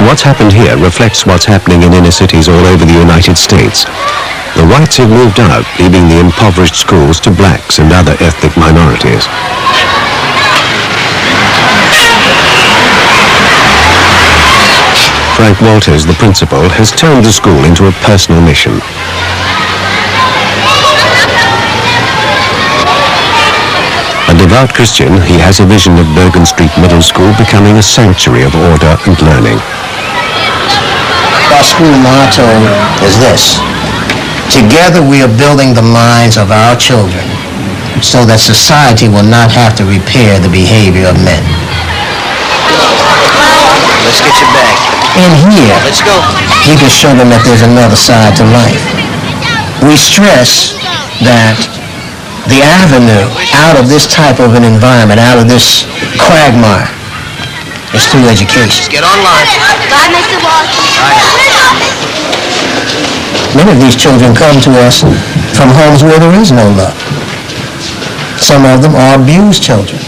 What's happened here reflects what's happening in inner cities all over the United States. The whites have moved out, leaving the impoverished schools to blacks and other ethnic minorities. Frank Walters, the principal, has turned the school into a personal mission. A devout Christian, he has a vision of Bergen Street Middle School becoming a sanctuary of order and learning. Our school motto is this: together we are building the minds of our children so that society will not have to repair the behavior of men. Let's get you back. In here, Let's go. he can show them that there's another side to life. We stress that the avenue out of this type of an environment, out of this quagmire, is through education. Get online. Bye, Mr. Walsh. Many of these children come to us from homes where there is no love. Some of them are abused children.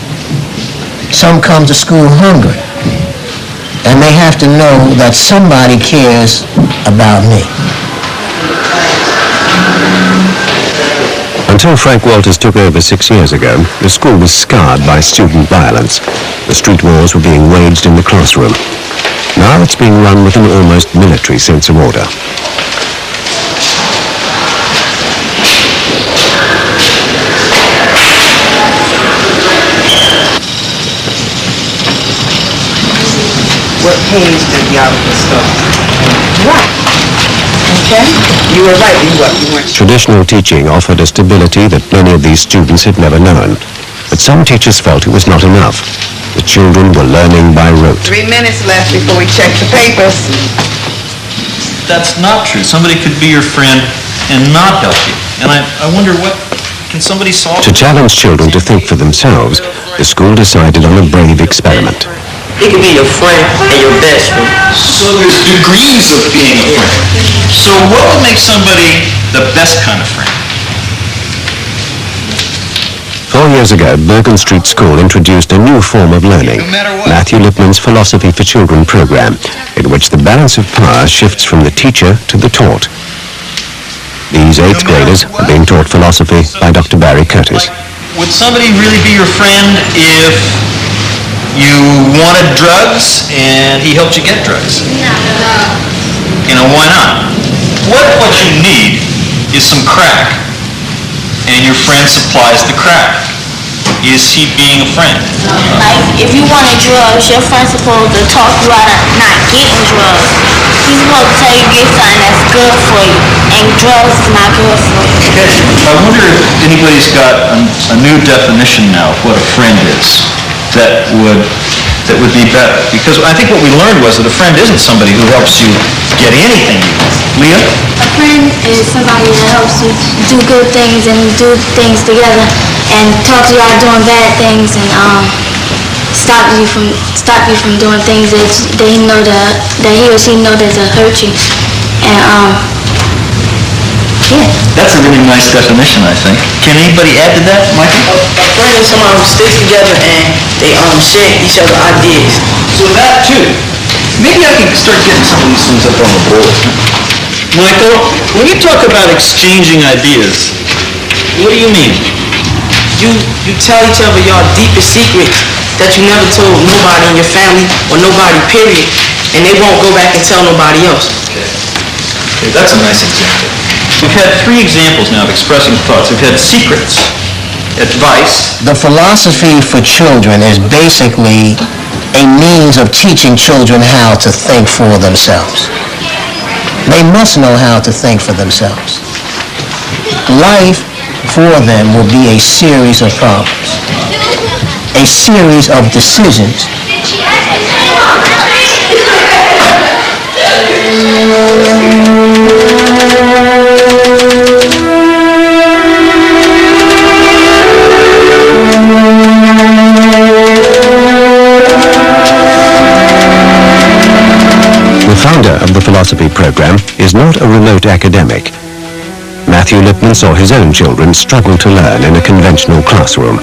Some come to school hungry, and they have to know that somebody cares about me. Until Frank Walters took over 6 years ago, the school was scarred by student violence. The street wars were being waged in the classroom. Now it's being run with an almost military sense of order. What page did the article start? Right. Okay. You were right. You weren't. Traditional teaching offered a stability that many of these students had never known. But some teachers felt it was not enough. The children were learning by rote. 3 minutes left before we check the papers. That's not true. Somebody could be your friend and not help you. And I wonder what, can somebody solve? To challenge children to think for themselves, the school decided on a brave experiment. He could be your friend and your best friend. So there's degrees of being a friend. So what would make somebody the best kind of friend? 4 years ago, Bergen Street School introduced a new form of learning, Matthew Lipman's Philosophy for Children program, in which the balance of power shifts from the teacher to the taught. These 8th graders are being taught philosophy by Dr. Barry Curtis. Would somebody really be your friend if you wanted drugs and he helped you get drugs? You know, why not? What you need is some crack, and your friend supplies the crack. Is he being a friend? Like, if you wanted drugs, your friend's supposed to talk you out of not getting drugs. He's supposed to tell you get something that's good for you, and drugs is not good for you. I wonder if anybody's got a new definition now of what a friend is that would be better. Because I think what we learned was that a friend isn't somebody who helps you get anything you want. Leah? A friend is somebody that helps you do good things and do things together and talk to you out doing bad things and stop you from doing things that he or she know that hurt you. And yeah. That's a really nice definition, I think. Can anybody add to that, Michael? A friend is someone who sticks together and they share each other ideas. So that too. Maybe I can start getting some of these things up on the board. Michael, when you talk about exchanging ideas, what do you mean? You tell each other your deepest secrets that you never told nobody in your family or nobody, period, and they won't go back and tell nobody else. Okay, that's a nice example. We've had 3 examples now of expressing thoughts. We've had secrets, advice. The philosophy for children is basically a means of teaching children how to think for themselves. They must know how to think for themselves. Life for them will be a series of problems, a series of decisions. The founder of the philosophy program is not a remote academic. Matthew Lipman saw his own children struggle to learn in a conventional classroom.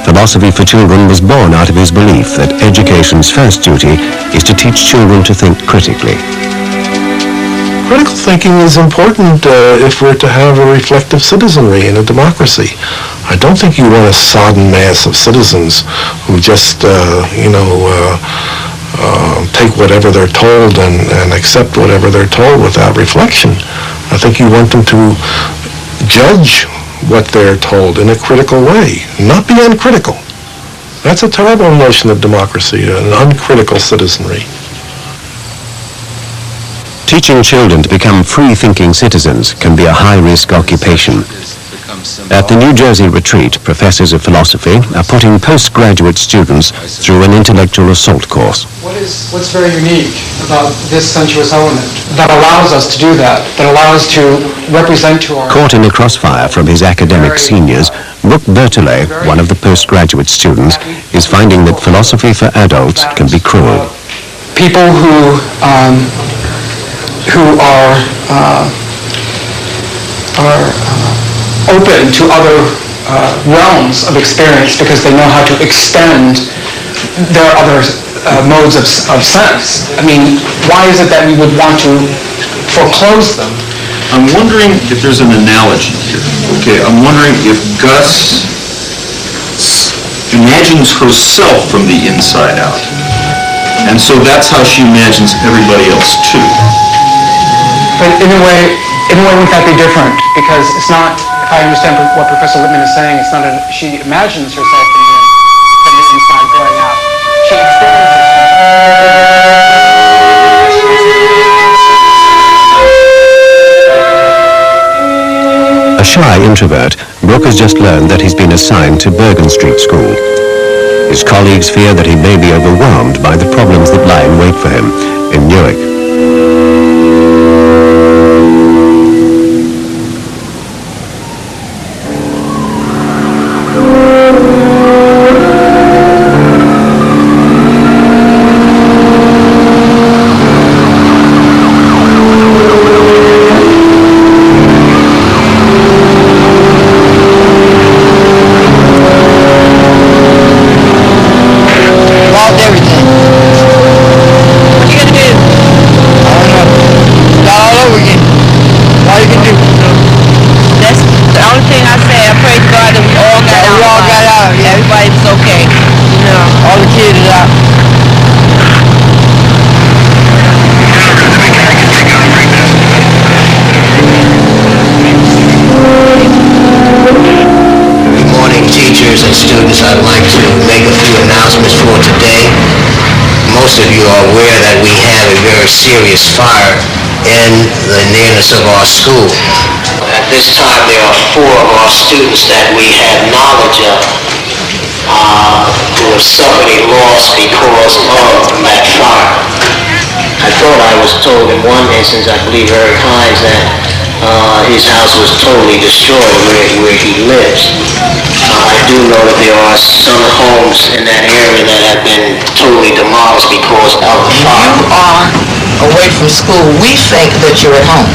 Philosophy for Children was born out of his belief that education's first duty is to teach children to think critically. Critical thinking is important if we're to have a reflective citizenry in a democracy. I don't think you want a sodden mass of citizens who just, take whatever they're told and accept whatever they're told without reflection. I think you want them to judge what they're told in a critical way, not be uncritical. That's a terrible notion of democracy, an uncritical citizenry. Teaching children to become free-thinking citizens can be a high-risk occupation. At the New Jersey retreat, professors of philosophy are putting postgraduate students through an intellectual assault course. What's very unique about this sensuous element that allows us to do that allows to represent to our... Caught in the crossfire from his academic seniors, Brooke Bertolet, one of the postgraduate students, is finding that philosophy for adults can be cruel. People who are open to other realms of experience because they know how to extend their other modes of sense. I mean, why is it that we would want to foreclose them? I'm wondering if there's an analogy here. Okay, I'm wondering if Gus imagines herself from the inside out. And so that's how she imagines everybody else too. But in a way, wouldn't that be different? Because it's not, if I understand what Professor Lipman is saying, it's not she imagines herself from the inside going out. She experiences. A shy introvert, Brooke has just learned that he's been assigned to Bergen Street School. His colleagues fear that he may be overwhelmed by the problems that lie in wait for him in Newark. I'd like to make a few announcements for today. Most of you are aware that we have a very serious fire in the nearness of our school. At this time, there are 4 of our students that we have knowledge of who have suffered a loss because of that fire. I thought I was told in one instance, I believe Eric Hines, that his house was totally destroyed where he lives. I do know that there are some homes in that area that have been totally demolished because of the fire. You are away from school. We think that you're at home.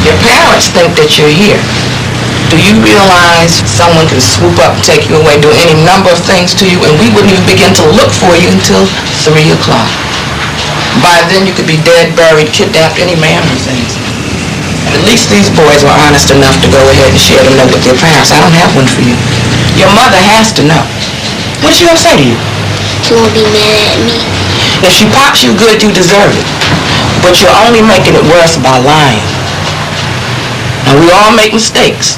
Your parents think that you're here. Do you realize someone can swoop up, take you away, do any number of things to you, and we wouldn't even begin to look for you until 3 o'clock. By then you could be dead, buried, kidnapped, any manner of things. At least these boys were honest enough to go ahead and share the note with their parents. I don't have one for you. Your mother has to know. What's she gonna say to you? She won't be mad at me. If she pops you good, you deserve it. But you're only making it worse by lying. Now, we all make mistakes,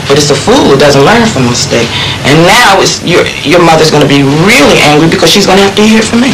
but it's a fool who doesn't learn from a mistake. And now your mother's gonna be really angry because she's gonna have to hear it from me.